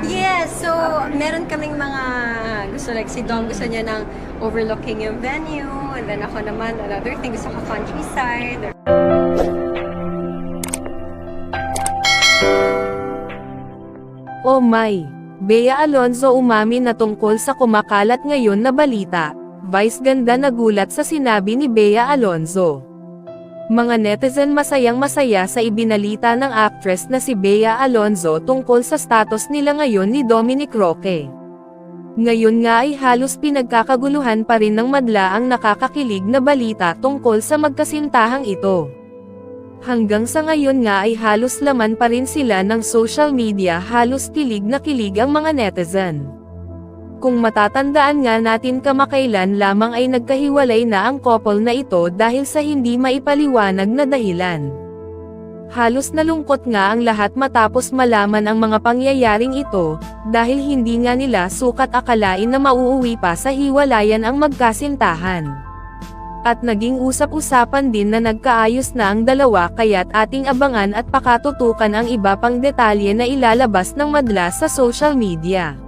Yes, so meron kaming mga gusto, like si Dom gusto niya ng overlooking yung venue, and then ako naman another thing, gusto ko countryside. Oh my! Bea Alonzo umamin na tungkol sa kumakalat ngayon na balita. Vice ganda nagulat sa sinabi ni Bea Alonzo. Mga netizen masayang-masaya sa ibinalita ng actress na si Bea Alonzo tungkol sa status nila ngayon ni Dominic Roque. Ngayon nga ay halos pinagkakaguluhan pa rin ng madla ang nakakakilig na balita tungkol sa magkasintahang ito. Hanggang sa ngayon nga ay halos laman pa rin sila ng social media, halos kilig na kilig ang mga netizen. Kung matatandaan nga natin kamakailan lamang ay nagkahiwalay na ang couple na ito dahil sa hindi maipaliwanag na dahilan. Halos nalungkot nga ang lahat matapos malaman ang mga pangyayaring ito, dahil hindi nga nila sukat akalain na mauuwi pa sa hiwalayan ang magkasintahan. At naging usap-usapan din na nagkaayos na ang dalawa, kaya't ating abangan at pakatutukan ang iba pang detalye na ilalabas ng madla sa social media.